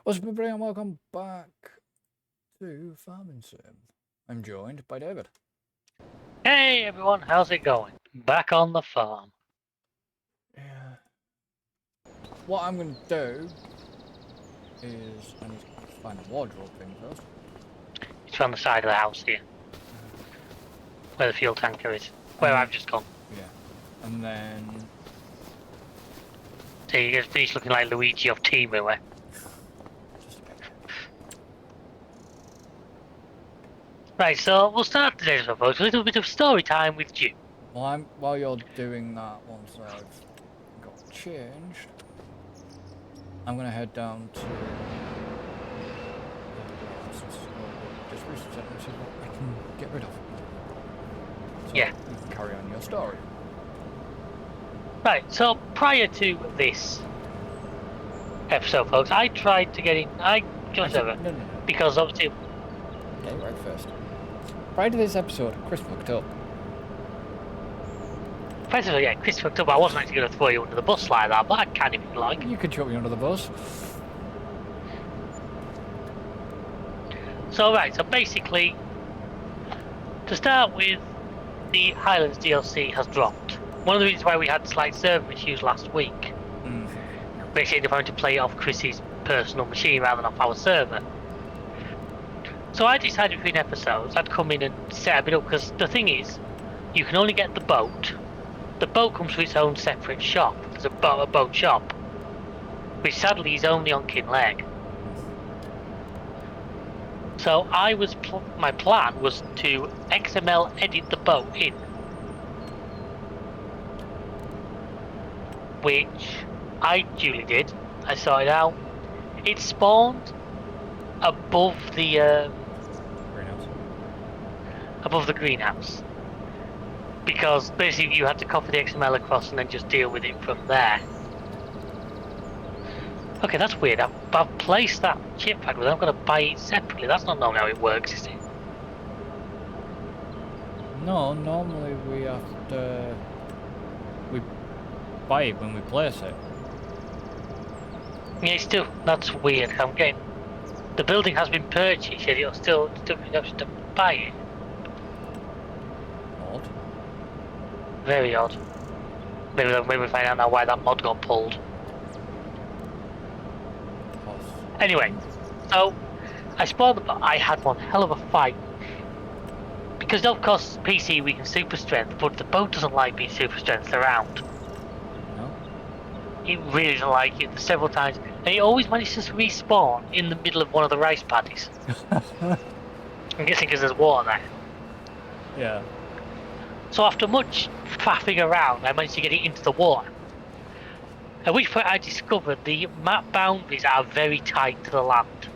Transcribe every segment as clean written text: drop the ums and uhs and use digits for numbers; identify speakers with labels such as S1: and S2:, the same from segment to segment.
S1: What's up, everybody, and welcome back to Farming Sim. I'm joined by David.
S2: Hey everyone, how's it going? Back on the farm.
S1: Yeah. What I'm going to do is I need to find a wardrobe thing first.
S2: It's on the side of the house here, where the fuel tanker is. Where I've just gone.
S1: Yeah. And then...
S2: So you just finish looking like Luigi of Timu, eh?
S1: Just a bit.
S2: Right, so we'll start today's episode with a little bit of story time with Jim.
S1: While you're doing that, once I've got changed, I'm going to head down to... this research center and see what I can get rid of. So
S2: Yeah.
S1: you can carry on your story.
S2: Right, so prior to this episode, folks, I tried to get in.
S1: No.
S2: Because obviously.
S1: Get it right first. Prior to this episode, Chris fucked up.
S2: First of all, yeah, Chris fucked up. I wasn't actually going to throw you under the bus like that, but I can if you like.
S1: You could chuck me under the bus.
S2: So, right, so basically, to start with, the Highlands DLC has dropped. One of the reasons why we had slight server issues last week. Basically, they're having to play it off Chris's personal machine rather than off our server. So I decided between episodes I'd come in and set it up, because the thing is, you can only get the boat. The boat comes with its own separate shop. There's a boat shop, which sadly is only on Kinleg. So my plan was to XML edit the boat in, which I duly did. I sorted out. It spawned above the greenhouse, because basically you had to copy the XML across and then just deal with it from there. Okay, that's weird. I've placed that chip pack, but I'm going to buy it separately. That's not normally how it works, is it?
S1: No, normally we buy it when we place it.
S2: Yeah, still, that's weird. I'm getting... The building has been purchased, yet you'll still be able to buy it.
S1: Odd.
S2: Very odd. Maybe we find out now why that mod got pulled. Anyway, so I spawned the boat. I had one hell of a fight. Because of course, PC we can super strength, but the boat doesn't like being super strength around.
S1: No?
S2: It really doesn't like it several times. And it always manages to respawn in the middle of one of the rice paddies. I'm guessing because there's water there.
S1: Yeah.
S2: So after much faffing around, I managed to get it into the water. At which point I discovered the map boundaries are very tight to the land.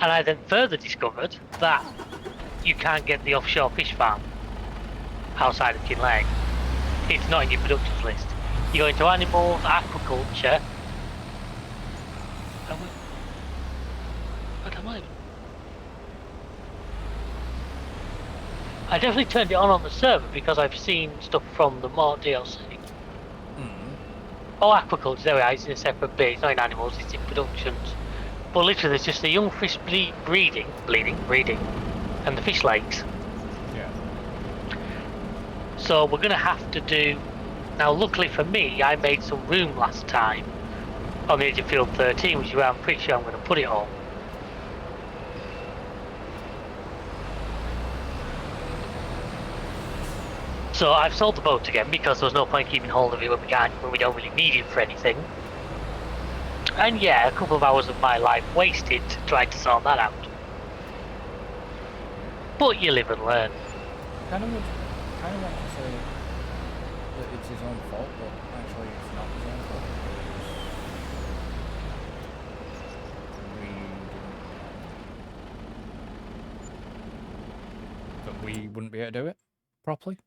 S2: And I then further discovered that you can't get the offshore fish farm outside of Kinleg. It's not in your productions list. You go into animals, aquaculture. What am I? I definitely turned it on the server because I've seen stuff from the mod DLC. Oh, aquaculture, there we are, it's in a separate bit. It's not in animals, it's in productions. But literally there's just the young fish breeding, and the fish lakes.
S1: Yeah.
S2: So we're going to have to do... Now luckily for me, I made some room last time on the edge of field 13, which is where I'm pretty sure I'm going to put it all. So I've sold the boat again because there was no point keeping hold of it when we don't really need it for anything. And yeah, a couple of hours of my life wasted trying to sort that out. But you live and learn.
S1: Kind of want to say that it's his own fault, but actually it's not his own fault. We wouldn't be able to do it properly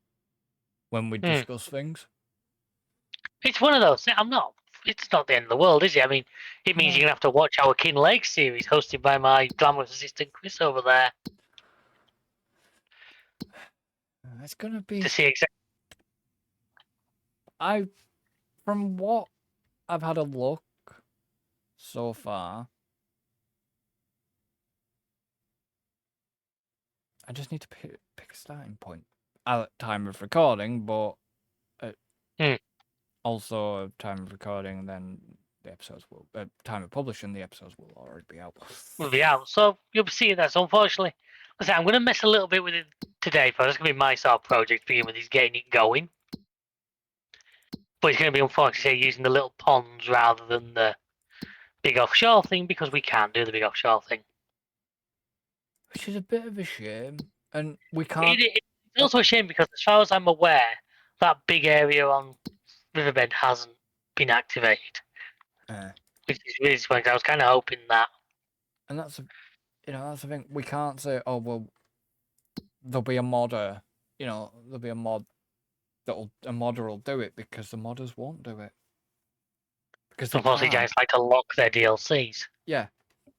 S1: when we discuss things.
S2: It's one of those. It's not the end of the world, is it? I mean, it means you're going to have to watch our Kinleg series hosted by my glamorous assistant Chris over there.
S1: It's going to be...
S2: To see exactly...
S1: From what I've had a look, so far. I just need to pick a starting point at time of recording, but also at time of recording, then the episodes will, time of publishing, the episodes will already be out.
S2: Will be out. So you'll be seeing that. So unfortunately, I say I'm going to mess a little bit with it today, but it's going to be my sort of project to begin with. Is getting it going, but it's going to be unfortunately using the little ponds rather than the big offshore thing because we can't do the big offshore thing.
S1: Which is a bit of a shame, and we can't.
S2: It's also a shame because, as far as I'm aware, that big area on Riverbend hasn't been activated, which is really disappointing. I was kind of hoping that.
S1: And that's that's the thing. We can't say, oh well, there'll be a modder. There'll be a modder will do it, because the modders won't do it. Because they
S2: Unfortunately,
S1: can't.
S2: giants like to lock their DLCs.
S1: Yeah,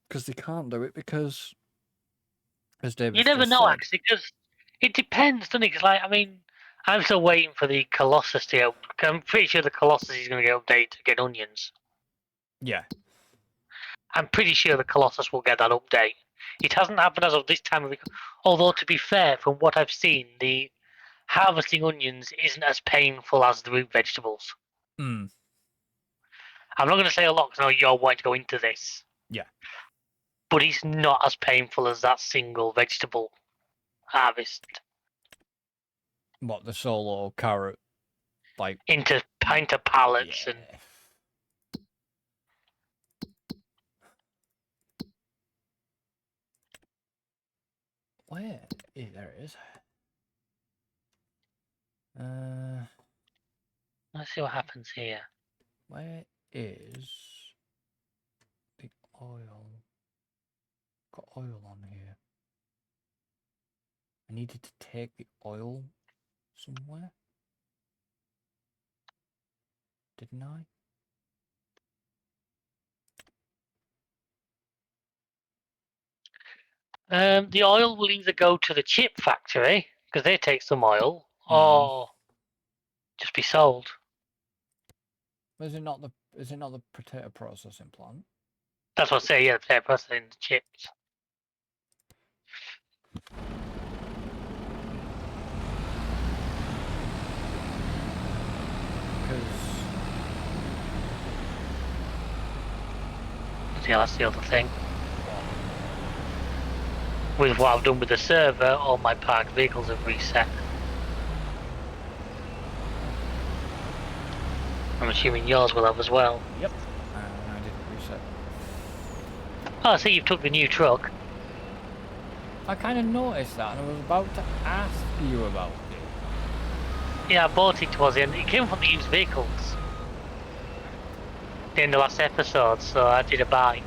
S1: because they can't do it because, as David
S2: You never
S1: just
S2: know,
S1: said,
S2: actually, because it depends, doesn't it? Because, I'm still waiting for the Colossus to go. I'm pretty sure the Colossus is going to get updated to get onions.
S1: yeah,
S2: I'm pretty sure the Colossus will get that update. It hasn't happened as of this time of the. Although, to be fair, from what I've seen, the harvesting onions isn't as painful as the root vegetables.
S1: mm,
S2: I'm not going to say a lot because I know you're wanting to go into this.
S1: yeah.
S2: But it's not as painful as that single vegetable harvest.
S1: What, the solo carrot, like
S2: Into pallets
S1: yeah.
S2: and.
S1: Where? Yeah, there it is.
S2: Let's see what happens here.
S1: Where is the oil? Got oil on here. I needed to take the oil somewhere. Didn't I?
S2: The oil will either go to the chip factory because they take some oil,
S1: Mm.
S2: or just be sold.
S1: Is it not the potato processing plant?
S2: That's what I say. Yeah, they're processing the chips. Yeah, that's the other thing. With what I've done with the server, all my parked vehicles have reset. I'm assuming yours will have as well.
S1: Yep. I didn't reset.
S2: Oh, so you've took the new truck.
S1: I kind of noticed that, and I was about to ask you about it.
S2: Yeah, I bought it towards the end. It came from the used vehicles. In the last episode, so I did a buy.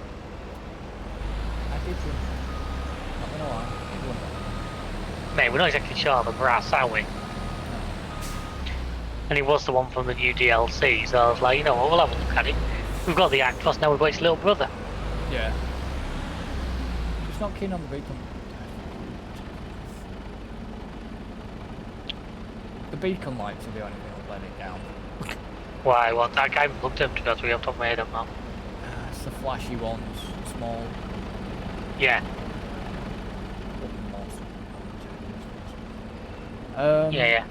S1: I did you. Not gonna lie.
S2: Mate, we're not exactly sure of the brass, are we? And it was the one from the new DLC, so I was like, you know what, we'll have a look at it. We've got the Actros, now we've got its little brother.
S1: Yeah. Just not keen on the beacon. The beacon lights are the only thing that'll let it down.
S2: Why? Well, I haven't looked at them to be honest with you off the top of my head, I don't know.
S1: It's the flashy ones, small.
S2: Yeah. Yeah.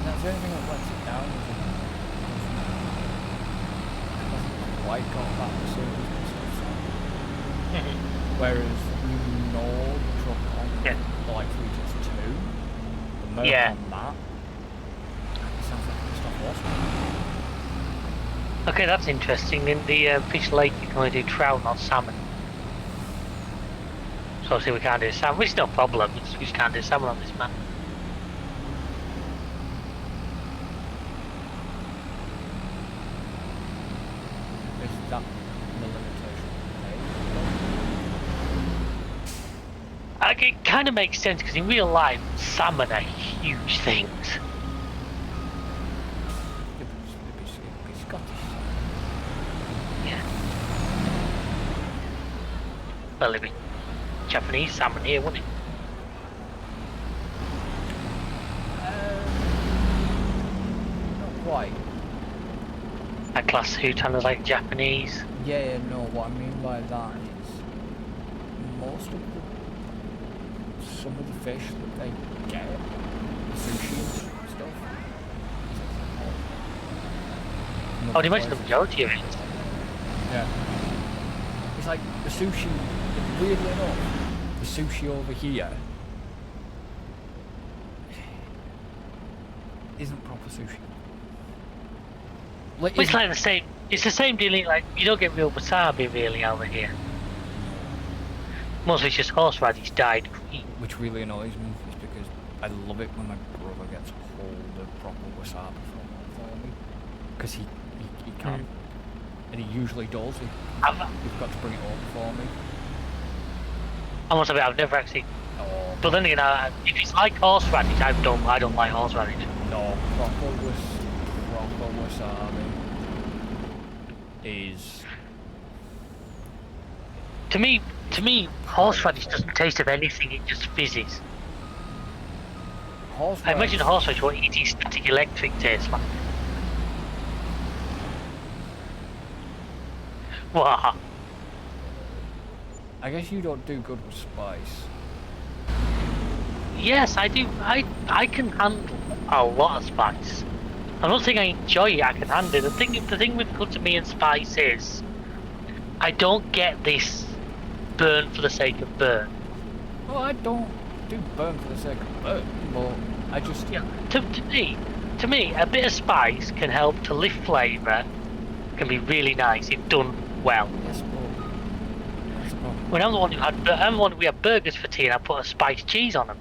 S1: That's the only thing that lets it down. It hasn't quite got that seriousness. Whereas you know the truck on like 3 2, the Merc on that, it sounds like it's not awesome.
S2: Okay, that's interesting. In the Fish Lake, you can only do trout, not salmon. So obviously we can't do salmon, which is no problem. We just can't do salmon on this map.
S1: Is that the limitation?
S2: It kind of makes sense because in real life, salmon are huge things.
S1: It'd be Scottish.
S2: Yeah. Well, it'd be Japanese salmon here, wouldn't it?
S1: Not quite.
S2: I class Hutan as like Japanese.
S1: Yeah, no, what I mean by that is most of some of the fish that they get, the sushi and stuff.
S2: I would imagine the majority of it.
S1: Yeah. It's like the sushi, weirdly enough, the sushi over here isn't proper sushi. Like,
S2: It's like the same. It's the same dealing. Like you don't get real wasabi really over here. Most of it's just horseradish dyed green.
S1: which really annoys me is because I love it when my brother gets hold of proper wasabi for me. Because he can't. And he usually does. You've got to bring it over for me.
S2: I must admit, I've never actually.
S1: Oh,
S2: But then again, if it's like horseradish, I don't like horseradish.
S1: no, proper wasabi is...
S2: To me, horseradish doesn't taste of anything. It just fizzes. I imagine horseradish what eating static electric tastes like. Wow.
S1: I guess you don't do good with spice.
S2: Yes, I do. I can handle a lot of spice. I'm not saying I enjoy it. I can handle it. The thing with good to me and spice is, I don't get this burn for the sake of burn.
S1: Well, I don't do burn for the sake of burn, but I just...
S2: Yeah. To me, a bit of spice can help to lift flavour. Can be really nice if done well.
S1: Yes, but that's the problem.
S2: When I'm the one who we had burgers for tea and I put a spiced cheese on them.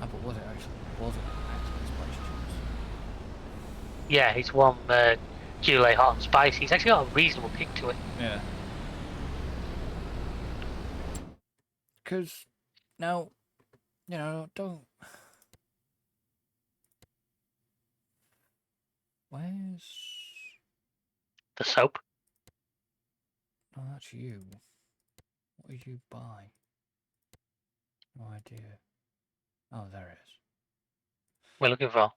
S1: Ah, but was it actually spice chips?
S2: Yeah, it's one Goulet hot and spicy. It's actually got a reasonable kick to it.
S1: Yeah. Because now, you know, don't... Where's...
S2: The soap.
S1: No, that's you. What did you buy? No idea. Oh, there it is.
S2: We're looking for.
S1: I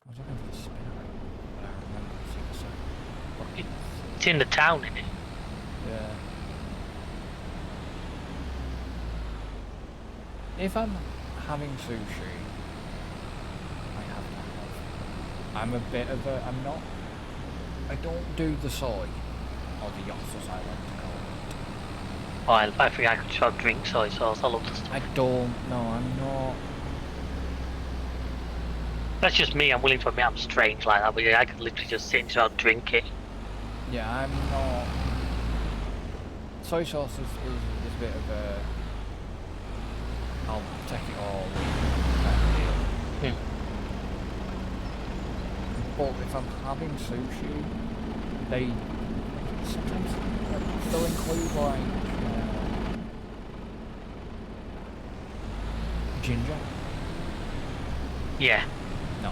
S1: was looking for the spinner, but I remember seeing the soap.
S2: It's in the town, isn't it?
S1: Yeah. If I'm having sushi, I have to have. I'm a bit of a... I don't do the soy, or the yos as I like to call it.
S2: Oh, I think I could try drink soy sauce. I love the stuff.
S1: I don't... No, I'm not...
S2: That's just me. I'm willing to admit I'm strange like that, but yeah, I could literally just sit and try to drink it.
S1: Yeah, I'm not... Soy sauce is a bit of a... I'll take it all kind of deal. But if I'm having sushi, they sometimes they'll include like ginger.
S2: Yeah.
S1: No,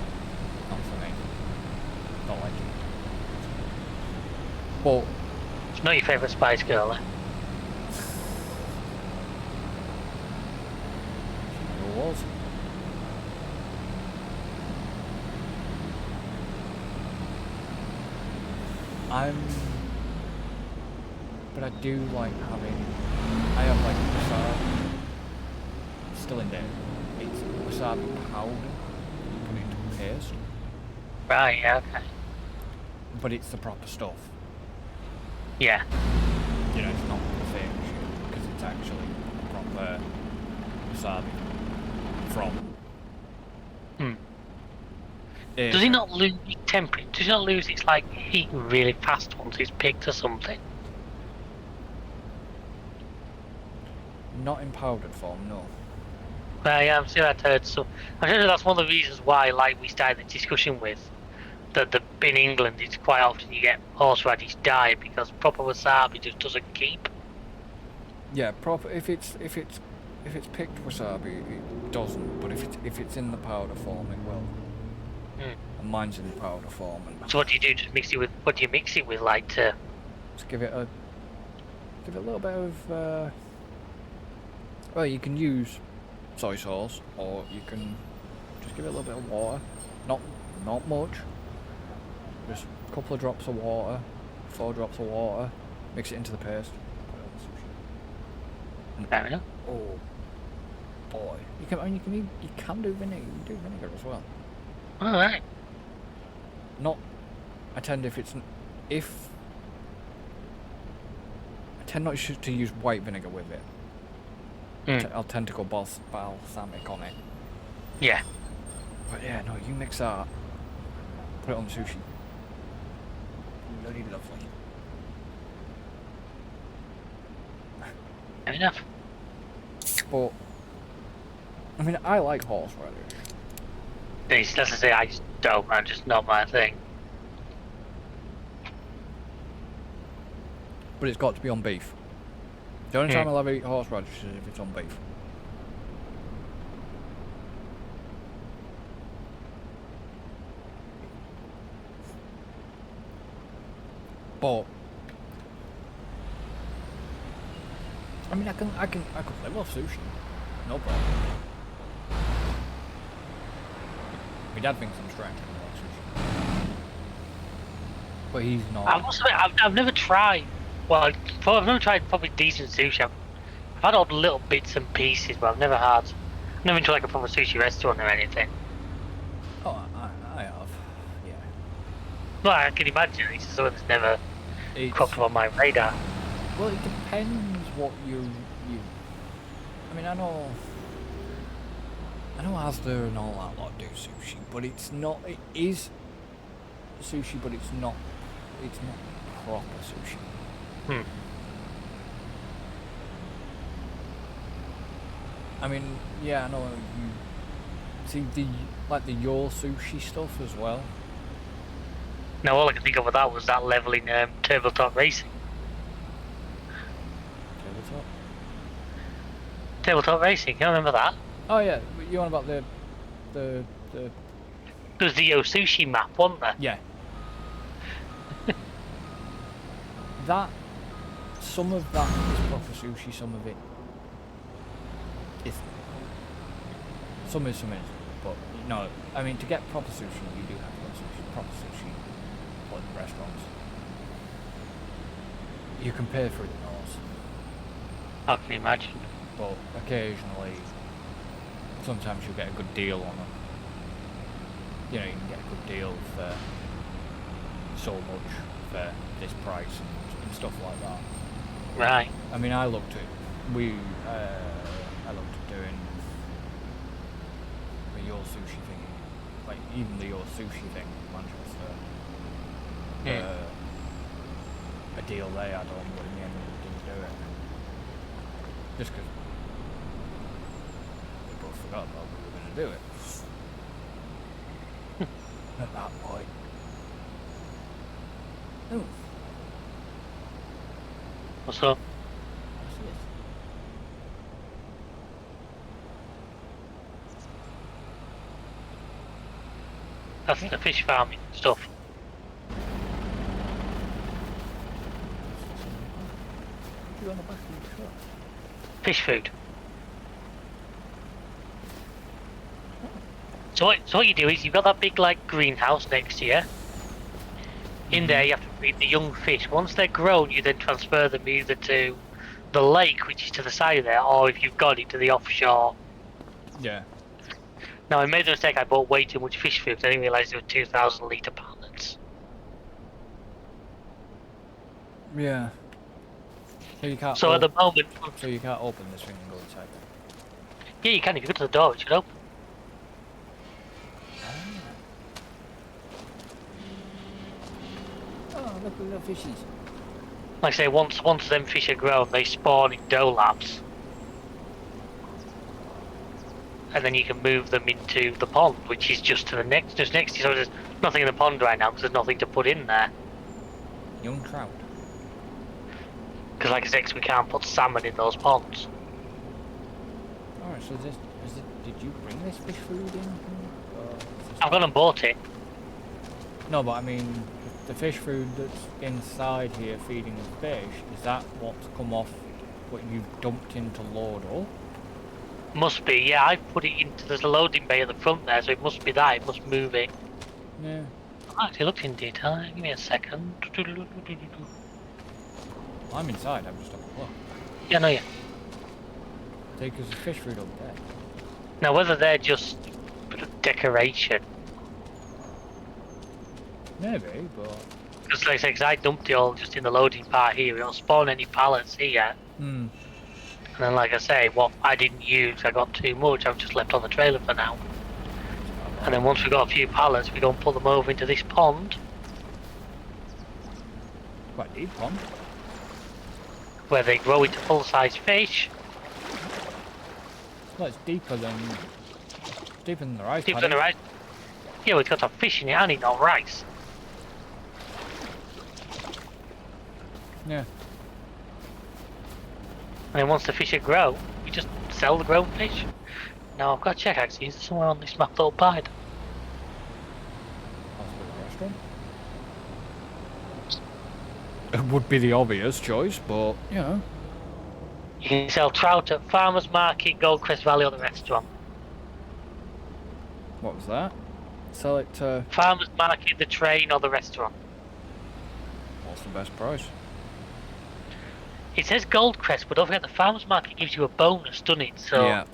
S1: not for me. Don't like it. But
S2: It's not your favourite Spice Girl, eh?
S1: it was. But I do like having... I have like wasabi. It's still in there. It's wasabi powder. Put it into paste.
S2: Right, yeah, okay.
S1: But it's the proper stuff.
S2: Yeah.
S1: You know, it's not the fake shit. Because it's actually proper wasabi from...
S2: Does he not lose temperature? Does he not lose its like heat really fast once it's picked or something?
S1: Not in powdered form, no.
S2: Yeah, I'm sure I'd heard so. I'm sure that's one of the reasons why, like, we started the discussion with that in England, it's quite often you get horseradish dyed because proper wasabi just doesn't keep.
S1: Yeah, proper. If it's picked wasabi, it doesn't. But if it's in the powder form, it will. And mine's in the powder form. And
S2: So what do you do? Just mix it with what do you mix it with, like to?
S1: Just give it a give it a little bit of. Well, you can use soy sauce, or you can just give it a little bit of water. Not much. Just a couple of drops of water, 4 drops of water. Mix it into the paste. Put it on the sushi.
S2: Fair enough.
S1: Oh boy, you can do vinegar. You can do vinegar as well.
S2: All right.
S1: I tend not to use white vinegar with it. I'll tend to go balsamic on it.
S2: Yeah.
S1: But yeah, no, you mix that, put it on the sushi. Bloody lovely.
S2: Fair enough.
S1: But I mean, I like horseradish.
S2: That's to say, I just don't. I'm just not my thing.
S1: But it's got to be on beef. The only time I'll ever eat horseradish is if it's on beef. But I mean, I could live off sushi, no problem. My dad thinks I'm strange when I like sushi, but he's not.
S2: I must admit, I've never tried. Well, I've never tried probably decent sushi. I've had odd little bits and pieces, but I've never been to like a proper sushi restaurant or anything.
S1: Oh, I have, yeah.
S2: Well, I can imagine it's something that's never cropped up on my radar.
S1: Well, it depends what you. I mean, I know Asda and all that lot do sushi, but it's not. It is sushi, but it's not proper sushi. I mean, yeah, I know you see the your sushi stuff as well.
S2: Now all I could think of with that was that level in tabletop racing. Tabletop racing, you remember that?
S1: Oh yeah, you on about the
S2: There was the Yo Sushi map, wasn't there?
S1: Yeah. That some of that is proper sushi, some of it isn't. Some is, but no. I mean, to get proper sushi, you do have to go sushi. Proper sushi, like in restaurants. You can pay for it in those.
S2: I can imagine.
S1: But occasionally, sometimes you'll get a good deal on them. You know, you can get a good deal for so much for this price and stuff like that.
S2: Right.
S1: I mean, I looked at doing the Your Sushi thing, like even the Your Sushi thing in Manchester. A deal they had on, but in the end we didn't do it. Just because we both forgot about we were going to do it. At that point. Oh.
S2: What's up? That's the fish farming stuff.
S1: You on the back of your truck?
S2: Fish food. So what you do is you've got that big like greenhouse next to you. In there you have to feed the young fish. Once they're grown, you then transfer them either to the lake, which is to the side of there, or if you've got it, to the offshore.
S1: Yeah.
S2: Now I made the mistake, I bought way too much fish food. I didn't realise there were 2,000 litre pallets.
S1: Yeah. So you can't.
S2: So at the moment,
S1: So you can't open this thing and go inside.
S2: yeah, you can. If you go to the door, it should open.
S1: Oh, look at the little fishies.
S2: Like I say, once them fish are grown, they spawn in dough labs. And then you can move them into the pond, which is just next to you. So there's nothing in the pond right now because there's nothing to put in there.
S1: Young trout.
S2: Because like I said, we can't put salmon in those ponds.
S1: Alright, so did you bring this fish food in?
S2: I've gone and bought it.
S1: No, but I mean, the fish food that's inside here feeding the fish, is that what's come off what you've dumped into load up?
S2: Must be, yeah, I put it into, there's a loading bay at the front there, so it must be that, it must move it.
S1: Yeah.
S2: I actually looked in detail, give me a second.
S1: I'm inside, I'm just having a look.
S2: Yeah, no, yeah.
S1: Take us the fish food up there.
S2: Now, whether they're just decoration,
S1: Maybe, but...
S2: because like I say, 'cause I dumped it all just in the loading part here, we don't spawn any pallets here. And then, like I say, what I didn't use, I got too much, I've just left on the trailer for now. And then once we got a few pallets, we go and put them over into this pond.
S1: Quite deep pond.
S2: Where they grow into full-size fish.
S1: Well, it's deeper than the rice
S2: Deeper
S1: paddy.
S2: than the rice. Yeah, we've got some fish in it, and not rice.
S1: Yeah.
S2: And then once the fish are grown, we just sell the grown fish. Now I've got to check actually, is there somewhere on this map that'll buy them?
S1: Possibly the restaurant. It would be the obvious choice, but, you know.
S2: You can sell trout at Farmers Market, Goldcrest Valley, or the restaurant.
S1: What was that? Sell it to...
S2: Farmers Market, the train, or the restaurant.
S1: What's the best price?
S2: It says Goldcrest, but don't forget the Farmers Market gives you a bonus, doesn't it? So
S1: Yeah.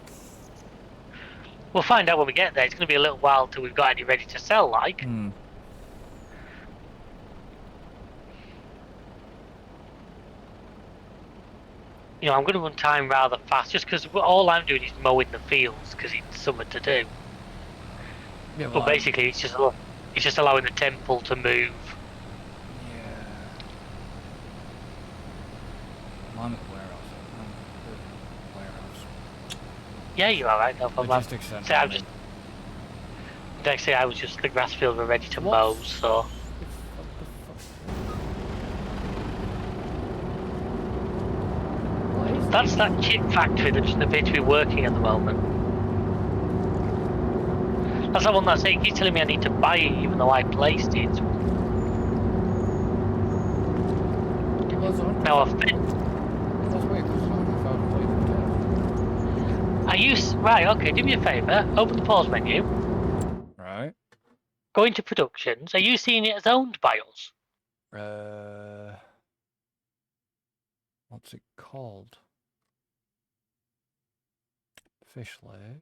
S2: we'll find out when we get there. It's going to be a little while till we've got any ready to sell, like.
S1: Hmm.
S2: You know, I'm going to run time rather fast, just because all I'm doing is mowing the fields, because it's summer to do.
S1: Yeah,
S2: But basically, it's just allowing the temple to move.
S1: Yeah. I'm at the warehouse. I'm at the warehouse.
S2: Yeah, you're alright, no problem.
S1: Logistics centre.
S2: Say, next day I was just, the grass field were ready to mow, so. That's that chip factory that doesn't appear to be working at the moment. That's the one that's saying, he's telling me I need to buy it even though I placed it. Now I've been... Are you... Right, okay, do me a favour, open the pause menu.
S1: Right.
S2: Go into productions, are you seeing it as owned by us?
S1: What's it called? Fish Lake.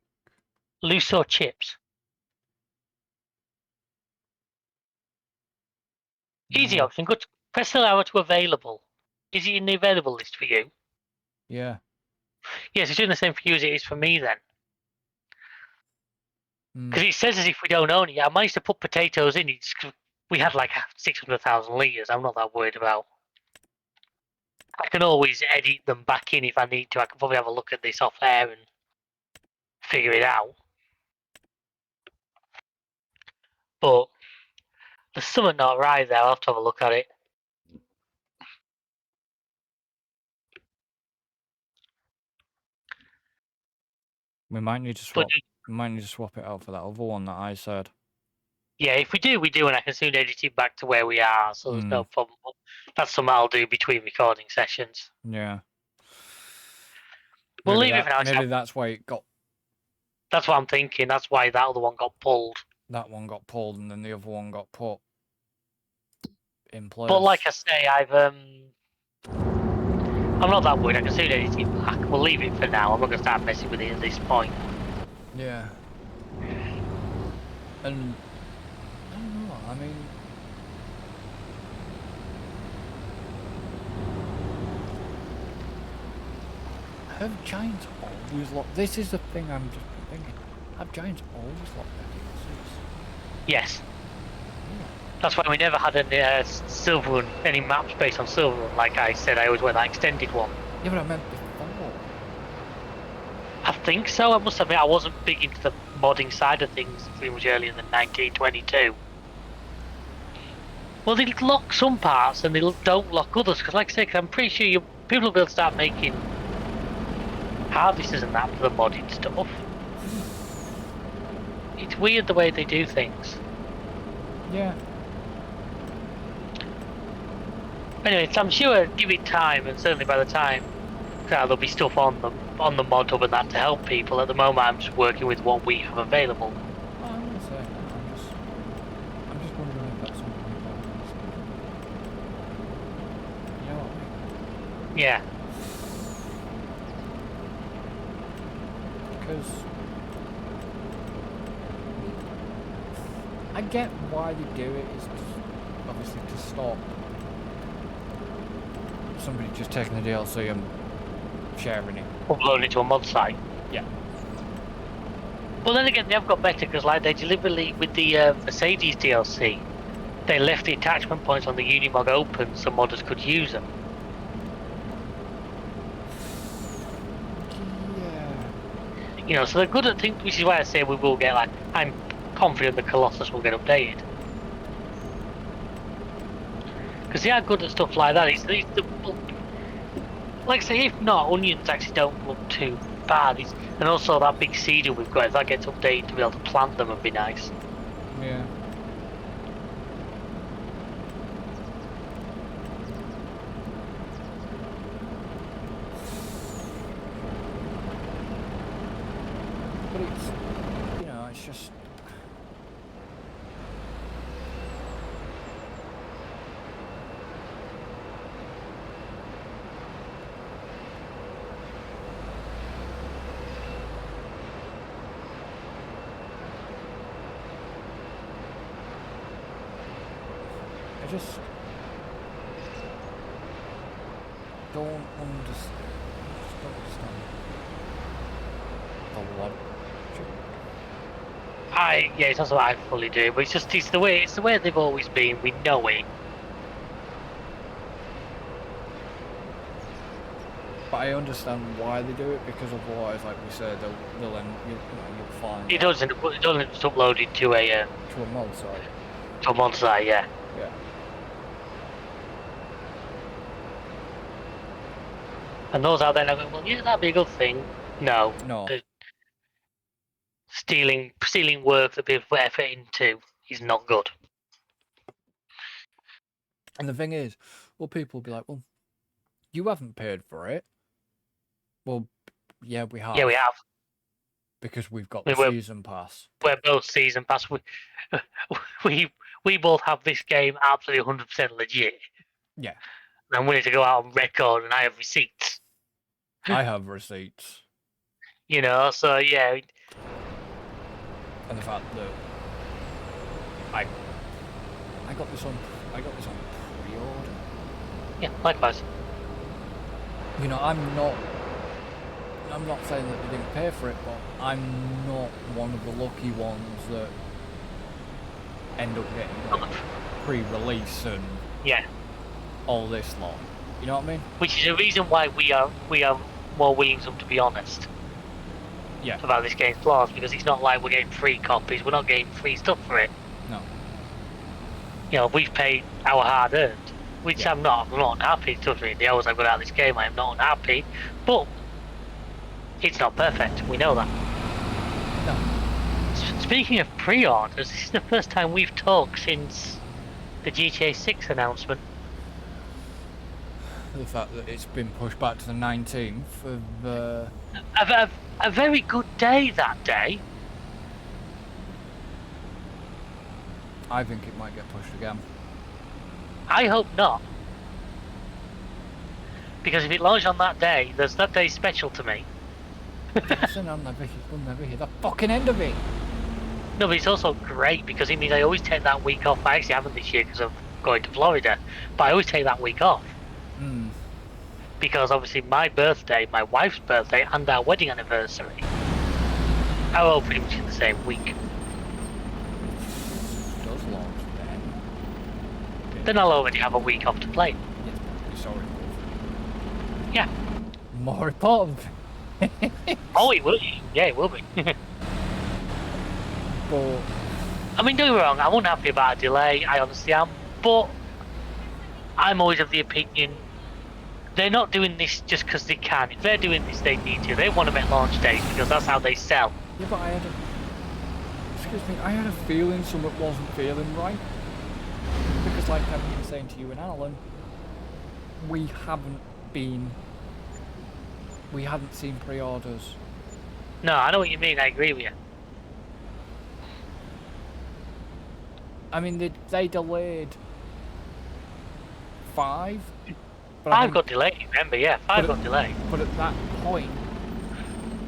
S2: Luso Chips. Easy option, go to, press the arrow to available. Is it in the available list for you?
S1: Yeah.
S2: Yes, it's doing the same for you as it is for me then.
S1: Mm.
S2: Because it says as if we don't own it. I managed to put potatoes in it. We had like 600,000 litres. I'm not that worried about. I can always edit them back in if I need to. I can probably have a look at this off air and figure it out. But there's something not right there. I'll have to have a look at it.
S1: We might need to swap. We might need to swap it out for that other one that I said.
S2: Yeah, if we do, we do, and I can soon edit it back to where we are, so there's no problem. That's something I'll do between recording sessions.
S1: Yeah.
S2: We'll leave it for now.
S1: Maybe that's why it got...
S2: That's what I'm thinking. That's why that other one got pulled.
S1: That one got pulled and then the other one got put in place.
S2: But like I say, I'm not that worried. I can soon edit it back. We'll leave it for now. I'm not going to start messing with it at this point.
S1: Yeah. And... I don't know, I mean... Have Giants always locked... This is the thing I'm just thinking. Have Giants always locked their DLCs?
S2: Yes.
S1: Yeah.
S2: That's why we never had any maps based on Silverrun. Like I said, I always went that extended one.
S1: Yeah, but I meant before.
S2: I think so. I must admit, I wasn't big into the modding side of things pretty much earlier than 1922. Well, they lock some parts and they don't lock others. Because like I say, I'm pretty sure people will be able to start making harvesters and that for the modded stuff. It's weird the way they do things.
S1: Yeah.
S2: Anyway, so I'm sure give it time, and certainly by the time there'll be stuff on the mod hub and that to help people. At the moment, I'm just working with what we have available.
S1: Oh, I'm gonna say, I'm just wondering if that's something we've organised. You know what I mean?
S2: Yeah.
S1: Because I get why they do it. It's just obviously to stop somebody just taking the DLC and sharing it.
S2: Upload it to a mod site.
S1: Yeah.
S2: Well, then again, they have got better because, like, they deliberately with the Mercedes DLC, they left the attachment points on the Unimog open so modders could use them.
S1: Yeah.
S2: You know, so they're good at things, which is why I say we will get, like, I'm confident the Colossus will get updated. Because they are good at stuff like that. It's the, like I say, if not, onions actually don't look too bad. And also that big cedar we've got, if that gets updated to be able to plant them would be nice.
S1: Yeah. But it's, you know, it's just... I just don't understand. The logic.
S2: Yeah, it's not what I fully do, but it's the way they've always been. We know it.
S1: But I understand why they do it, because otherwise, like we said, they'll end, you'll find
S2: It doesn't upload it to a
S1: to a mod site.
S2: to a mod site, yeah.
S1: Yeah.
S2: And those out there now going, well, yeah, that'd be a good thing. No.
S1: No.
S2: Stealing work that people put effort into is not good.
S1: And the thing is, well, people will be like, well, you haven't paid for it. Well, yeah, we have.
S2: Yeah, we have.
S1: Because we've got the season pass.
S2: We're both season pass. We both have this game absolutely 100% legit.
S1: Yeah.
S2: And I'm willing to go out on record, and I have receipts.
S1: I have receipts.
S2: You know, so yeah.
S1: And the fact that I got this on pre-order.
S2: Yeah, likewise.
S1: You know, I'm not saying that they didn't pay for it, but I'm not one of the lucky ones that end up getting like pre-release and all this lot. You know what I mean?
S2: Which is the reason why we are more willing to be honest.
S1: Yeah.
S2: About this game's flaws, because it's not like we're getting free copies. We're not getting free stuff for it.
S1: No.
S2: You know, we've paid our hard-earned, which I'm not unhappy. Trust me, the hours I've got out of this game, I am not unhappy. But it's not perfect. We know that.
S1: No.
S2: Speaking of pre-orders, this is the first time we've talked since the GTA 6 announcement.
S1: The fact that it's been pushed back to the 19th of...
S2: A very good day that day.
S1: I think it might get pushed again.
S2: I hope not. Because if it launched on that day, that day's special to me.
S1: Listen, we'll never hear the fucking end of it.
S2: No, but it's also great because it means I always take that week off. I actually haven't this year because of going to Florida, but I always take that week off.
S1: Mm.
S2: Because obviously my birthday, my wife's birthday, and our wedding anniversary are all pretty much in the same week.
S1: It does launch then.
S2: Then I'll already have a week off to play.
S1: Yes, sorry.
S2: Yeah.
S1: More important.
S2: Oh, it will. Yeah, it will be.
S1: But
S2: I mean, don't get me wrong, I'm unhappy about a delay, I honestly am, but I'm always of the opinion they're not doing this just because they can. If they're doing this, they need to. They want to make launch dates because that's how they sell.
S1: yeah, but I had a feeling something wasn't feeling right. Because like I've been saying to you and Alan, we haven't been. We hadn't seen pre-orders.
S2: No, I know what you mean. I agree with you.
S1: I mean, they delayed 5. But
S2: 5 got delayed. Remember, yeah, 5 got delayed.
S1: But at that point,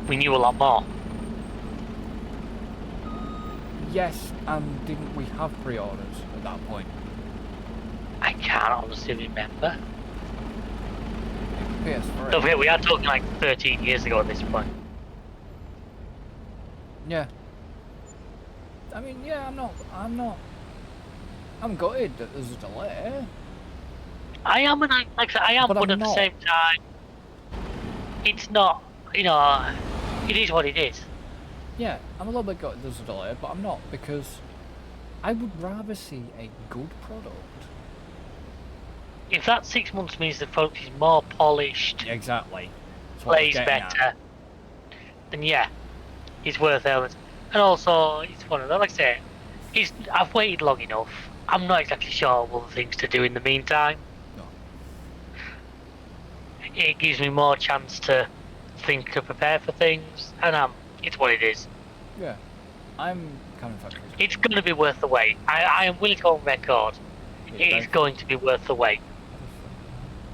S2: we knew a lot more.
S1: Yes, and didn't we have pre-orders at that point?
S2: I can't honestly remember.
S1: PS3.
S2: Don't forget, we are talking like 13 years ago at this point.
S1: Yeah. I mean, yeah, I'm gutted that there's a delay.
S2: I am, and like I said, I am, but at the same time, it's not, you know, it is what it is.
S1: Yeah, I'm a little bit gutted there's a delay, but I'm not, because I would rather see a good product.
S2: If that 6 months means the product is more polished,
S1: exactly,
S2: plays better, then yeah, it's worth it. And also, it's one of them, like I say, I've waited long enough. I'm not exactly sure of other things to do in the meantime.
S1: No.
S2: It gives me more chance to think to prepare for things, and it's what it is.
S1: Yeah, I'm kind of factory.
S2: It's going to be worth the wait. I am willing to go on record. It is going to be worth the wait.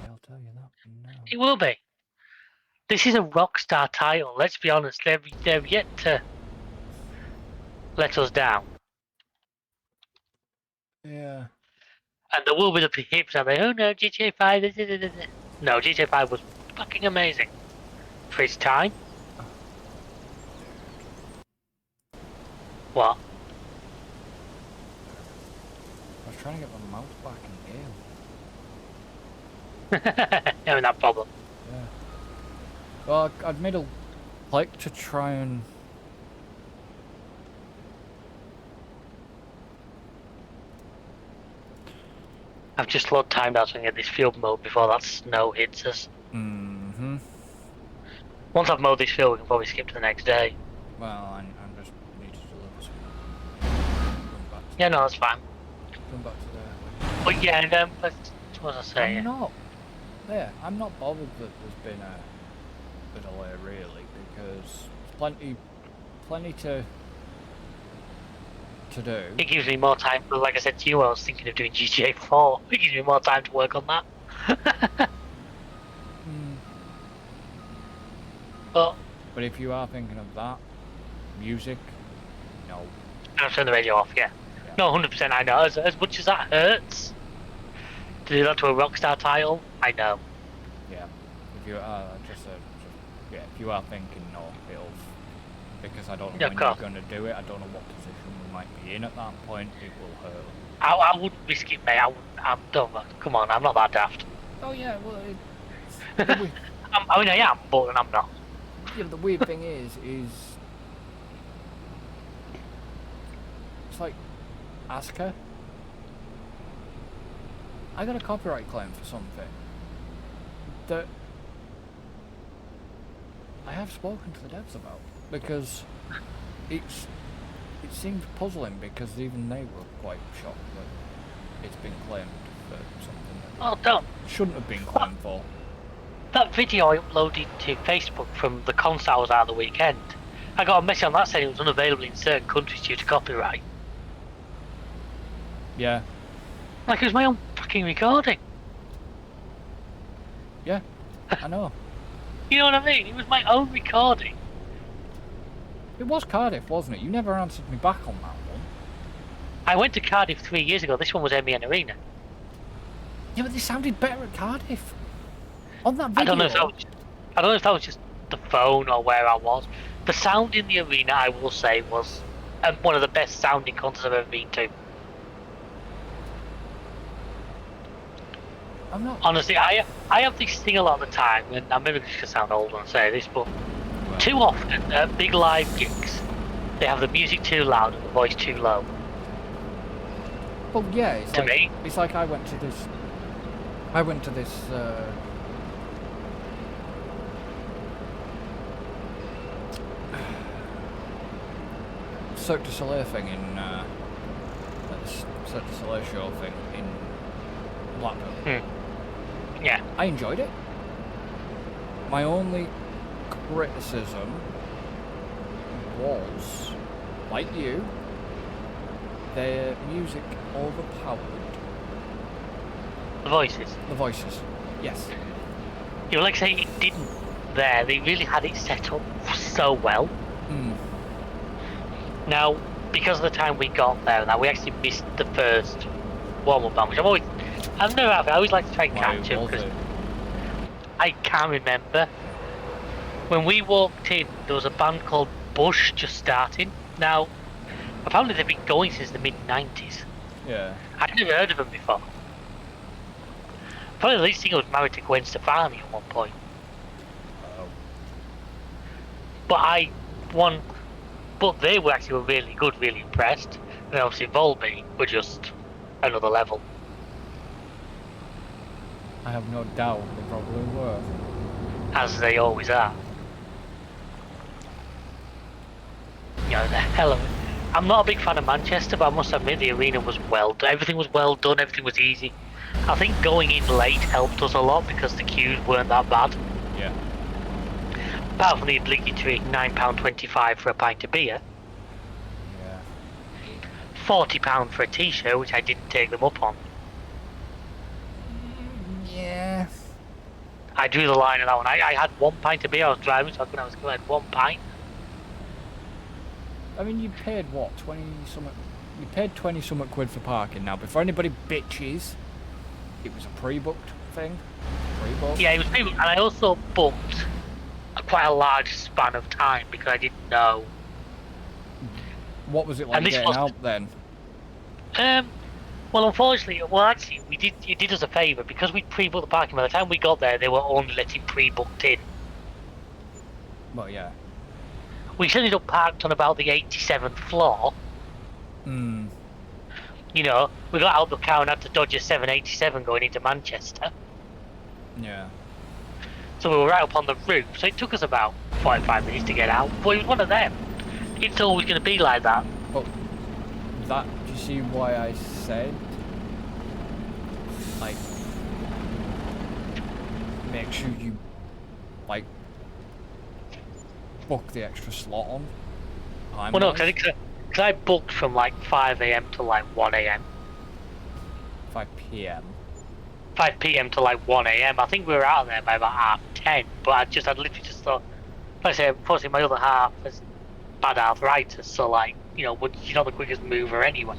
S1: I'll tell you that now.
S2: It will be. This is a Rockstar title. Let's be honest. They've yet to let us down.
S1: Yeah.
S2: And there will be the hips out there. Oh no, GTA 5. No, GTA 5 was fucking amazing for its time. What?
S1: I was trying to get my mouse back in game.
S2: Having that problem.
S1: Yeah. Well, I'd made a like to try and.
S2: I've just slowed time down so I can get this field mode before that snow hits us.
S1: Mm-hmm.
S2: Once I've mowed this field, we can probably skip to the next day.
S1: Well, I'm just need to deliver some.
S2: Yeah, no, that's fine.
S1: Going back to the.
S2: But yeah, what was I saying?
S1: I'm not bothered that there's been a delay really, because there's plenty to do.
S2: It gives me more time, but like I said to you, I was thinking of doing GTA 4. It gives me more time to work on that.
S1: But if you are thinking of that, music, no.
S2: I'll turn the radio off, yeah. No, 100% I know. As much as that hurts to do that to a Rockstar title, I know.
S1: Yeah. If you are if you are thinking no, it'll, because I don't know when you're going to do it. I don't know what position we might be in at that point. It will hurt.
S2: I wouldn't risk it, mate. Come on, I'm not that daft.
S1: Oh yeah, well.
S2: I mean, I am, but I'm not.
S1: Yeah, but the weird thing is it's like, ask her. I got a copyright claim for something that I have spoken to the devs about, because it seems puzzling, because even they were quite shocked that it's been claimed for something that shouldn't have been claimed for.
S2: That video I uploaded to Facebook from the concert I was at the weekend, I got a message on that saying it was unavailable in certain countries due to copyright.
S1: Yeah.
S2: Like it was my own fucking recording.
S1: Yeah, I know.
S2: You know what I mean? It was my own recording.
S1: It was Cardiff, wasn't it? You never answered me back on that one.
S2: I went to Cardiff 3 years ago. This one was MEN Arena.
S1: Yeah, but they sounded better at Cardiff. On that video.
S2: I don't know if that was just the phone or where I was. The sound in the arena, I will say, was one of the best sounding concerts I've ever been to.
S1: I'm not.
S2: Honestly, I have this thing a lot of the time, and I'm maybe just gonna sound old when I say this, but too often at big live gigs, they have the music too loud and the voice too low.
S1: Well, yeah, it's
S2: to
S1: like,
S2: me.
S1: It's like I went to this Cirque du Soleil thing in Cirque du Soleil show thing in Blackpool.
S2: Yeah.
S1: I enjoyed it. My only criticism was, like you, their music overpowered
S2: The voices.
S1: the voices. Yes.
S2: You know, like saying it didn't there. They really had it set up so well.
S1: Mm.
S2: Now, because of the time we got there, now we actually missed the first warm-up band, which I've never had. I always like to try and catch them because I can't remember. When we walked in, there was a band called Bush just starting. Now, apparently they've been going since the mid-90s.
S1: Yeah.
S2: I'd never heard of them before. Probably the lead singer was married to Gwen Stefani at one point.
S1: Oh.
S2: But they were actually really good, really impressed. And obviously Volbeat were just another level.
S1: I have no doubt they probably were.
S2: As they always are. You know, the hell of it. I'm not a big fan of Manchester, but I must admit the arena was well done. Everything was well done, everything was easy. I think going in late helped us a lot because the queues weren't that bad.
S1: Yeah.
S2: Apart from the obligatory £9.25 for a pint of beer.
S1: Yeah.
S2: £40 for a t-shirt, which I didn't take them up on.
S1: Yeah.
S2: I drew the line on that one. I had 1 pint of beer. I was driving, so I had 1 pint.
S1: I mean, you paid what, 20 something? You paid 20 something quid for parking. Now, before anybody bitches, it was a pre-booked thing. Pre-booked.
S2: Yeah, it was pre-booked, and I also booked quite a large span of time because I didn't know.
S1: What was it like getting out then?
S2: Well, unfortunately, actually, you did us a favour because we pre-booked the parking. By the time we got there, they were only letting pre-booked in.
S1: Well, yeah.
S2: We ended up parked on about the 87th floor.
S1: Hmm.
S2: You know, we got out the car and had to dodge a 787 going into Manchester.
S1: Yeah.
S2: So we were right up on the roof. So it took us about 45 minutes to get out. But it was one of them. It's always going to be like that.
S1: But do you see why I said, like, make sure you, like, book the extra slot on?
S2: Well, no, because I booked from like 5 AM to like 1 AM.
S1: 5 PM.
S2: 5 PM to like 1 AM. I think we were out there by about 10:30, but I'd literally just thought, like I say, unfortunately my other half has bad arthritis, so like, you know, she's not the quickest mover anyway.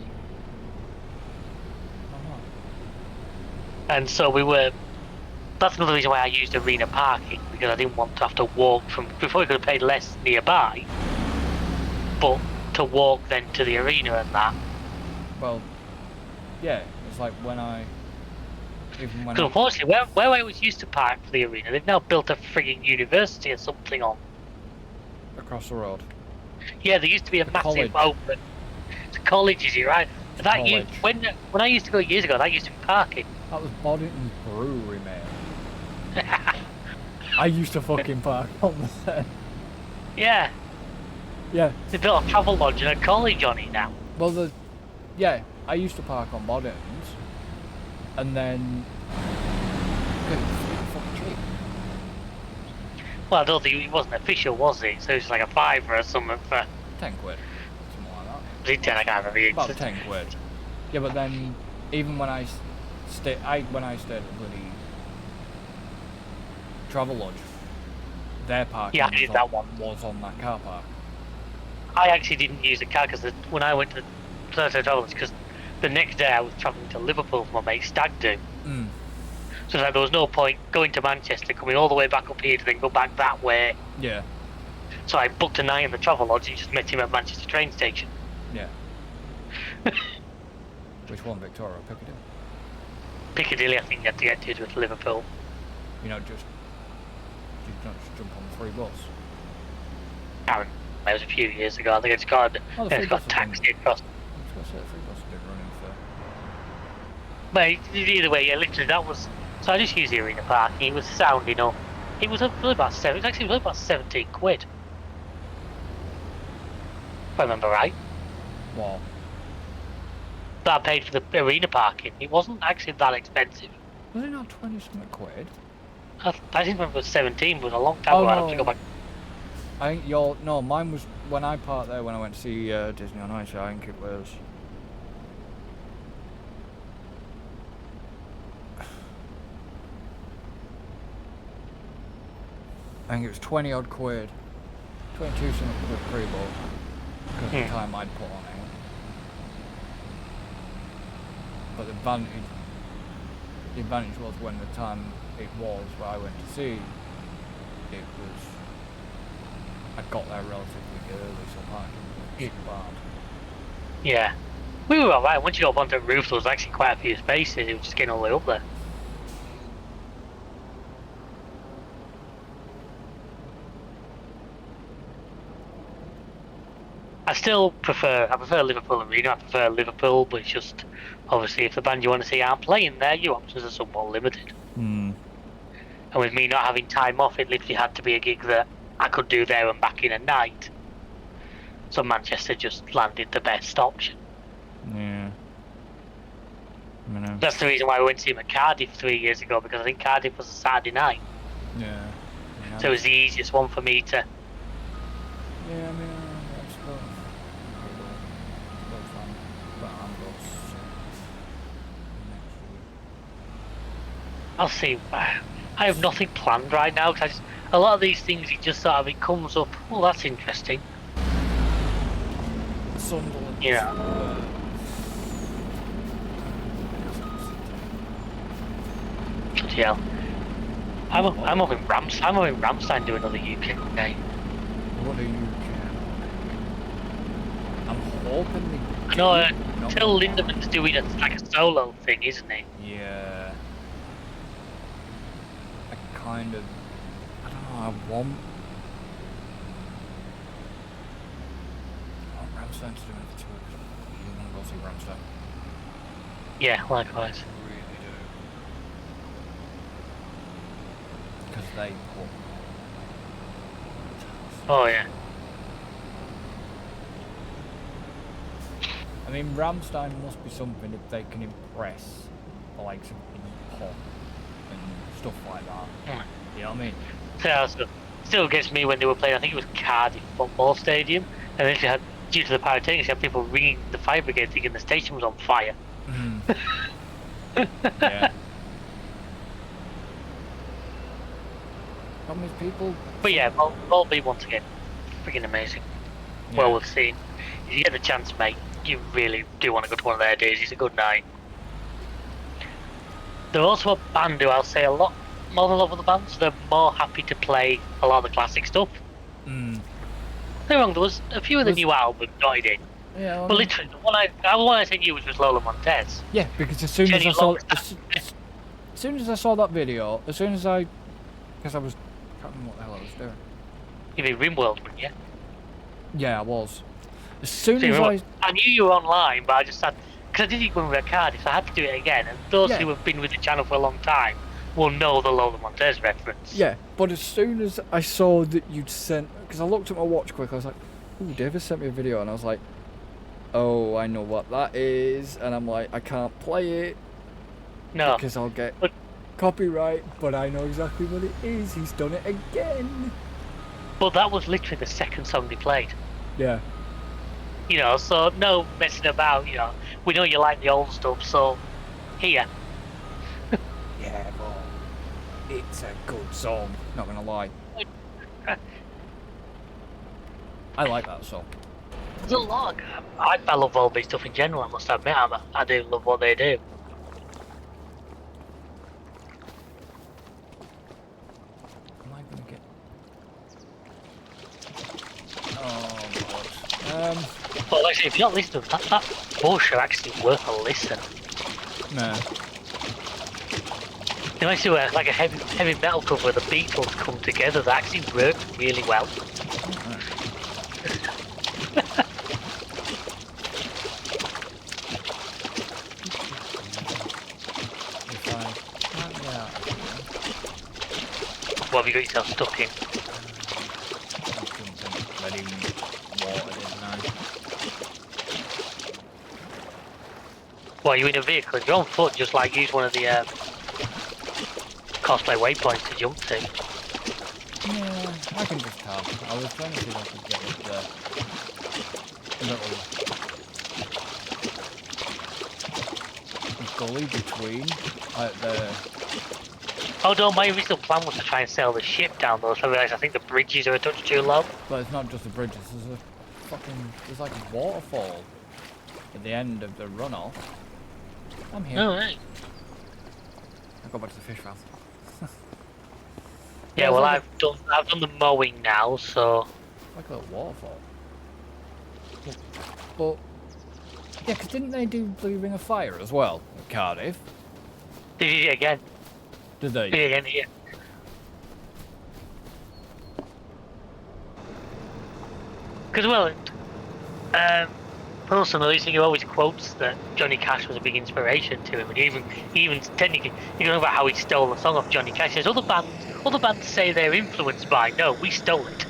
S2: And so that's another reason why I used arena parking, because I didn't want to have to walk before we could have paid less nearby, but to walk then to the arena and that.
S1: Well, yeah, it's like
S2: because unfortunately, where I was used to park for the arena, they've now built a frigging university or something on.
S1: Across the road.
S2: Yeah, there used to be a massive open. It's a college, is it right? When I used to go years ago, that used to be parking.
S1: That was Boddington Brewery, man. I used to fucking park on there.
S2: Yeah.
S1: Yeah.
S2: They built a travel lodge and a college on it now.
S1: Well, I used to park on Boddington's, and then fucking cheap.
S2: Well, I don't think it wasn't official, was it? So it was like a £5 or something for
S1: 10 quid, something like that.
S2: Was it 10? I can't remember.
S1: About 10 quid. Yeah, but then even when I stayed at bloody travel lodge, their parking was on that car park.
S2: I actually didn't use the car because when I went to Thursday travel lodge, because the next day I was travelling to Liverpool for my mate's stag do.
S1: Mm.
S2: So like, there was no point going to Manchester, coming all the way back up here to then go back that way.
S1: Yeah.
S2: So I booked a night in the travel lodge and just met him at Manchester train station.
S1: Yeah. Which one, Victoria or Piccadilly?
S2: Piccadilly, I think you had to get to Liverpool.
S1: You don't just jump on the free bus?
S2: Aaron, that was a few years ago. I think it's got taxi across.
S1: I was going to say the free bus has been running for...
S2: But either way, yeah, literally that was... So I just used the arena parking. It was sound enough. It was only about 17 quid. If I remember right.
S1: What?
S2: That I paid for the arena parking. It wasn't actually that expensive.
S1: Was it not 20 something quid?
S2: I think it was 17, but a long time
S1: Oh
S2: ago. I'd have to go
S1: no.
S2: back.
S1: I think mine was when I parked there when I went to see Disney on Ice. I think it was. I think it was 20 odd quid. 22 something quid pre-book. Because of the time I'd put on it. But the advantage was when the time it was where I went to see, it was, I got there relatively early, so parking wasn't too bad.
S2: Yeah. We were alright. Once you got up onto the roof, there was actually quite a few spaces. It was just getting all the way up there. I prefer Liverpool Arena. I prefer Liverpool, but it's just obviously if the band you want to see aren't playing there, your options are somewhat limited. And with me not having time off, it literally had to be a gig that I could do there and back in a night. So Manchester just landed the best option.
S1: Yeah. I know.
S2: That's the reason why we went to see him at Cardiff 3 years ago, because I think Cardiff was a Saturday night.
S1: Yeah.
S2: So it was the easiest one for me to.
S1: Yeah, I mean, I suppose. But I'm
S2: I'll see. I have nothing planned right now because a lot of these things it comes up. Oh, that's interesting.
S1: Sunderland.
S2: Yeah. Yeah. I'm up in Ramstein doing another UK game.
S1: What do you care? I'm hoping they.
S2: I know. Till Lindeman's doing like a solo thing, isn't he?
S1: Yeah. I don't know. I want Ramstein to do it too. You want to go see Ramstein?
S2: Yeah, likewise.
S1: Really do. Because they put.
S2: Oh yeah.
S1: I mean, Ramstein must be something if they can impress the likes of pop and stuff like that. You know what I mean?
S2: So, still gets me when they were playing. I think it was Cardiff football stadium, and then due to the pyrotechnics, you had people ringing the fire brigade thinking the station was on fire.
S1: Yeah. Problem is people.
S2: But yeah, Volbeat once again, freaking amazing.
S1: Yeah.
S2: Well worth seeing. If you get the chance, mate, you really do want to go to one of their days. It's a good night. They're also a band who I'll say a lot more than a lot of the bands. They're more happy to play a lot of the classic stuff. Don't get me wrong, there was a few of the new albums dotted in.
S1: Yeah, well,
S2: But literally, the one I sent you was Lola Montez.
S1: Yeah, because as soon as I saw that video, because I can't remember what the hell I was doing.
S2: You'd be Rimworld, wouldn't you?
S1: Yeah, I was. As soon as
S2: I knew you were online, but I just had, because I did it when we were at Cardiff, so I had to do it again. And those who have been with the channel for a long time will know the Lola Montez reference.
S1: Yeah, but as soon as I saw that you'd sent, because I looked at my watch quick, I was like, "Ooh, David sent me a video," and I was like, "Oh, I know what that is," and I'm like, "I can't play it,
S2: no,
S1: because I'll get copyright." But I know exactly what it is. He's done it again.
S2: But that was literally the second song they played.
S1: Yeah.
S2: You know, so no messing about. You know, we know you like the old stuff, so here.
S1: Yeah, but it's a good song. Not gonna lie. I like that song.
S2: There's a lot. I love Volbeat stuff in general. I must admit, I do love what they do.
S1: Am I gonna get? Oh god.
S2: Well, actually, if you're not listening, that Bush are actually worth a listen.
S1: No.
S2: They actually were like a heavy metal cover where the Beatles come together. That actually worked really well. What have you got yourself stuck in? What, are you in a vehicle? You're on foot, just like use one of the cosplay waypoints to jump to.
S1: Yeah, I can just have. I was trying to see if I could get the little gully between, like the.
S2: Oh no, my original plan was to try and sail the ship down though, so I realised I think the bridges are a touch too low.
S1: But it's not just the bridges. There's like a waterfall at the end of the runoff. I'm here.
S2: Oh right.
S1: I'll go back to the fish house.
S2: Yeah, well I've done the mowing now, so
S1: Like a little waterfall. But yeah, because didn't they do Blue Ring of Fire as well at Cardiff?
S2: they did it again.
S1: Did they?
S2: Did it again here. Because Wilson, he always quotes that Johnny Cash was a big inspiration to him, and even technically, you know about how he stole the song off Johnny Cash. Says other bands say they're influenced by. No, we stole it.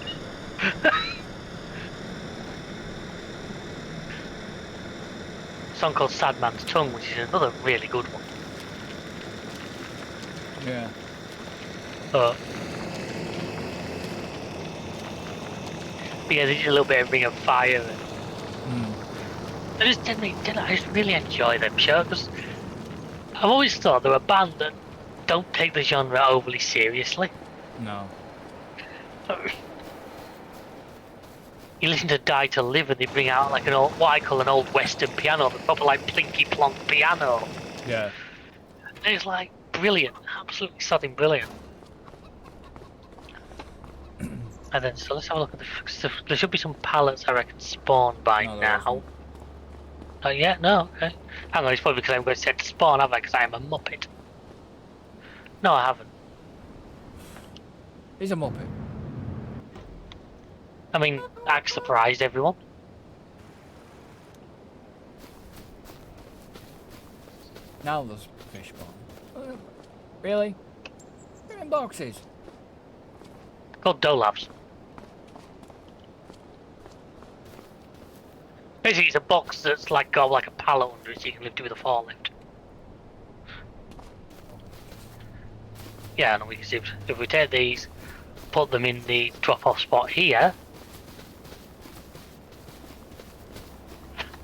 S2: A song called "Sad Man's Tongue," which is another really good one.
S1: Yeah.
S2: But yeah, they did a little bit of Ring of Fire. And I just really enjoy them shows because I've always thought they're a band that don't take the genre overly seriously.
S1: No.
S2: You listen to Die to Live and they bring out like what I call an old Western piano, the proper like plinky plonk piano.
S1: Yeah.
S2: And it's like brilliant, absolutely sodding brilliant. And then so let's have a look at there should be some pallets I reckon spawn by now. Oh yeah, no, okay. Hang on, it's probably because I haven't got it set to spawn, have I? Because I am a muppet. No, I haven't.
S1: He's a muppet.
S2: I mean, act surprised everyone.
S1: Now there's fish spawn. Really? They're in boxes.
S2: Called Dolabs. Basically, it's a box that's got like a pallet under it, so you can lift it with a forklift. Yeah, and we can see if we take these, put them in the drop-off spot here,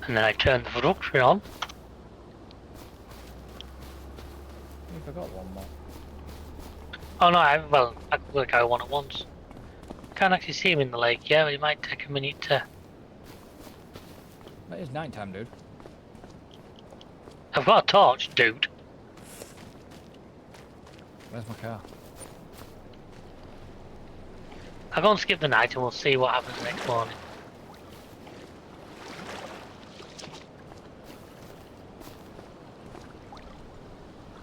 S2: and then I turn the production on.
S1: You forgot one more.
S2: Oh no, I can work out one at once. Can't actually see him in the lake. Yeah, it might take a minute to.
S1: It is nighttime, dude.
S2: I've got a torch, dude.
S1: Where's my car?
S2: I'll go and skip the night and we'll see what happens next morning.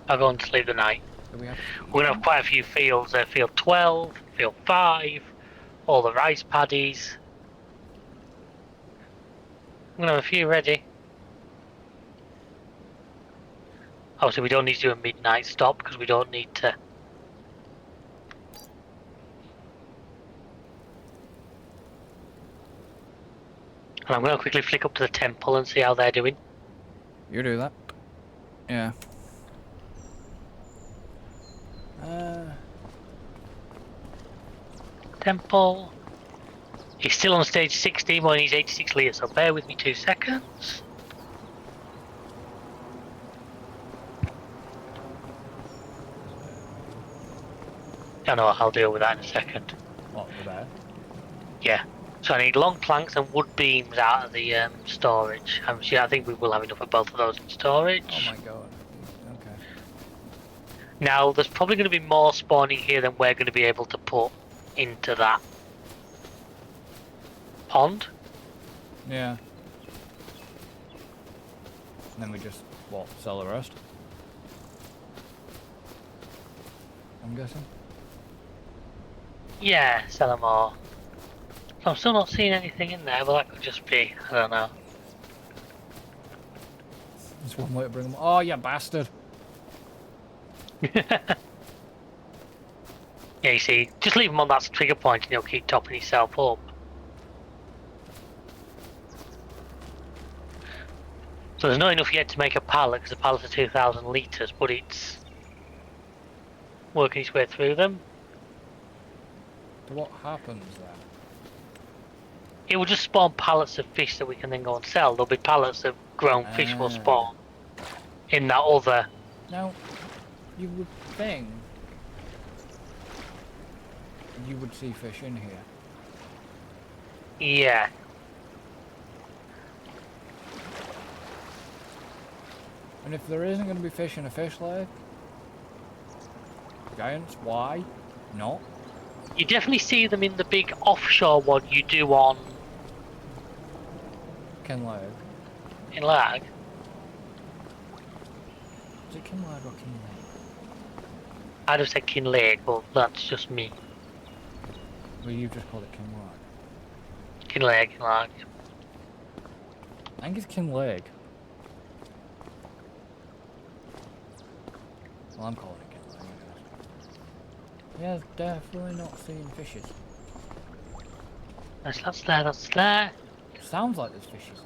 S2: I'll go and sleep the night. We're going to have quite a few fields there. Field 12, Field 5, all the rice paddies. I'm going to have a few ready. Obviously we don't need to do a midnight stop because we don't need to. And I'm going to quickly flick up to the temple and see how they're doing.
S1: You do that. Yeah.
S2: Temple. He's still on stage 16 when he's 86 litres, so bear with me 2 seconds. I know, I'll deal with that in a second.
S1: What, over there?
S2: Yeah. So I need long planks and wood beams out of the storage. I think we will have enough of both of those in storage.
S1: Oh my god. Okay.
S2: Now, there's probably going to be more spawning here than we're going to be able to put into that pond.
S1: Yeah. And then we just, what, sell the rest? I'm guessing?
S2: Yeah, sell them all. So I'm still not seeing anything in there, but that could just be, I don't know.
S1: There's one way to bring them. Oh, you bastard!
S2: Yeah, you see, just leave him on that trigger point and he'll keep topping himself up. So there's not enough yet to make a pallet, because the pallets are 2,000 litres, but it's working its way through them.
S1: So what happens then?
S2: It will just spawn pallets of fish that we can then go and sell. There'll be pallets of grown fish will spawn in that other.
S1: Now, you would think you would see fish in here.
S2: Yeah.
S1: And if there isn't going to be fish in a fish lake, Giants, why not?
S2: You definitely see them in the big offshore one you do on
S1: Kinlag.
S2: in Lag.
S1: Is it Kinlag or Kinlake?
S2: I'd have said Kinlake, but that's just me.
S1: Well, you just called it Kinlag.
S2: Kinlake.
S1: I think it's Kinlag. Well, I'm calling it Kinlag, I guess. Yeah, definitely not seeing fishes.
S2: That's there.
S1: Sounds like there's fishes.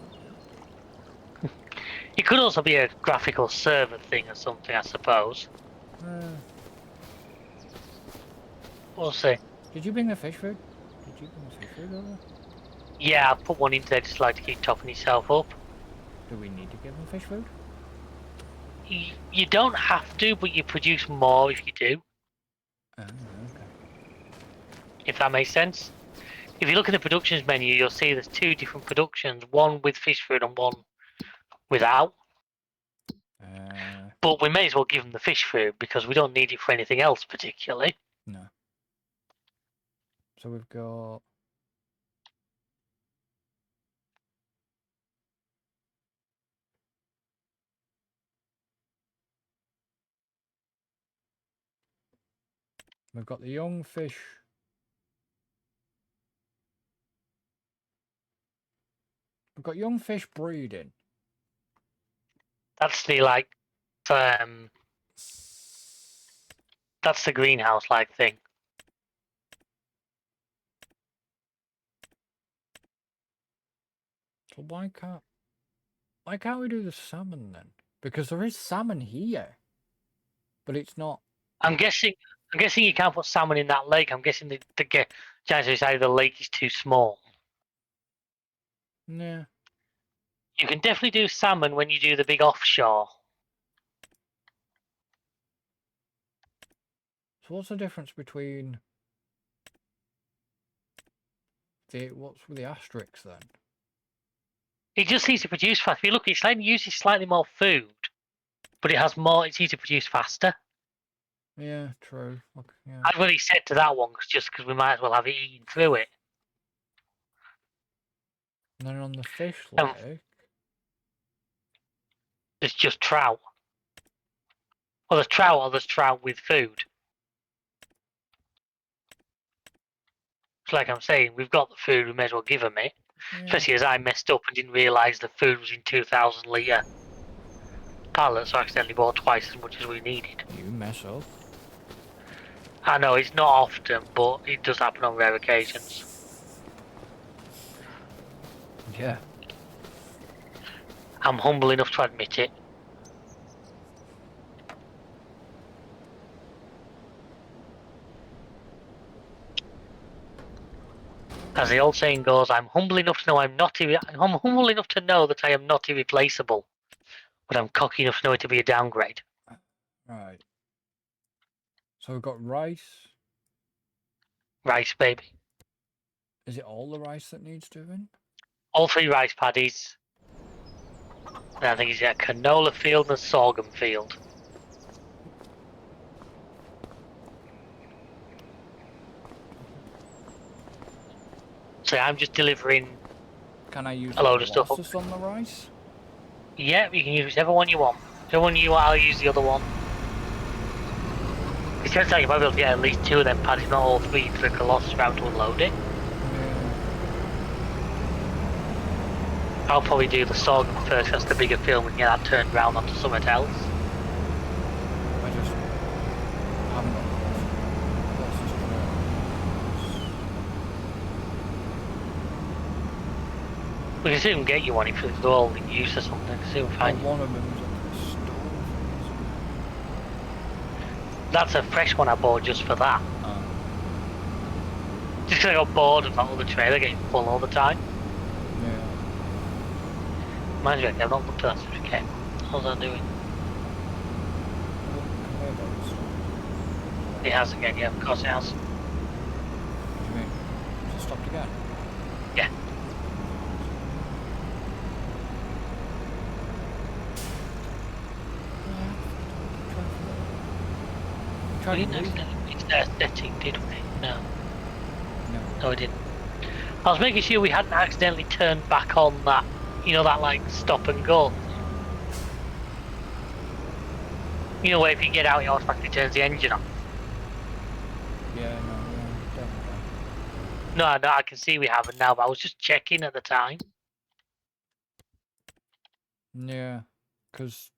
S2: It could also be a graphical server thing or something, I suppose. We'll see.
S1: Did you bring the fish food? Did you bring the fish food over?
S2: Yeah, I put one in there just like to keep topping yourself up.
S1: Do we need to give them fish food?
S2: You don't have to, but you produce more if you do.
S1: Oh, okay.
S2: If that makes sense. If you look at the productions menu, you'll see there's two different productions, one with fish food and one without. But we may as well give them the fish food because we don't need it for anything else particularly.
S1: No. So we've got... We've got the young fish. We've got young fish breeding.
S2: That's the that's the greenhouse like thing.
S1: So why can't we do the salmon then? Because there is salmon here, but it's not.
S2: I'm guessing you can't put salmon in that lake. I'm guessing the chance of the lake is too small.
S1: Yeah.
S2: You can definitely do salmon when you do the big offshore.
S1: So what's the difference between what's with the asterisks then?
S2: It just needs to produce fast. If you look, it uses slightly more food, but it has more. It's easy to produce faster.
S1: Yeah, true. Okay, yeah.
S2: I've really said to that one just because we might as well have it eaten through it.
S1: And then on the fish lake,
S2: there's just trout. Or there's trout with food. It's like I'm saying, we've got the food, we may as well give them it. Yeah. Especially as I messed up and didn't realise the food was in 2,000 litre pallets, so I accidentally bought twice as much as we needed.
S1: You mess up.
S2: I know, it's not often, but it does happen on rare occasions.
S1: Yeah.
S2: I'm humble enough to admit it. As the old saying goes, I'm humble enough to know I'm humble enough to know that I am not irreplaceable, but I'm cocky enough to know it to be a downgrade.
S1: Right. So we've got rice.
S2: Rice, baby.
S1: Is it all the rice that needs doing?
S2: All 3 rice paddies. And I think it's a canola field and a sorghum field. So I'm just delivering.
S1: Can I use
S2: a load of stuff
S1: on the rice?
S2: Yeah, you can use whichever one you want. Whichever one you want, I'll use the other one. It turns out you might be able to get at least 2 of them paddies, not all 3, for the Colossus round to unload it. I'll probably do the sorghum first, that's the bigger field, we can get that turned round onto something else.
S1: I just haven't got
S2: We can soon get you one if they're all in use or something, soon find
S1: one of them is at the
S2: That's a fresh one I bought just for that.
S1: Oh.
S2: Just because I got bored of that other trailer getting full all the time.
S1: Yeah.
S2: Mind you, I've not looked at that certificate. How's that doing?
S1: Conveyor belts.
S2: It has again, yeah, of course it has.
S1: What do you mean? Has it stopped again?
S2: Yeah. We didn't accidentally reach their setting, did we? No. No, we didn't. I was making sure we hadn't accidentally turned back on that, you know, that like stop and go thing. You know, where if you get out, it automatically turns the engine off.
S1: Yeah, no, definitely.
S2: No, I can see we haven't now, but I was just checking at the time.
S1: Yeah, because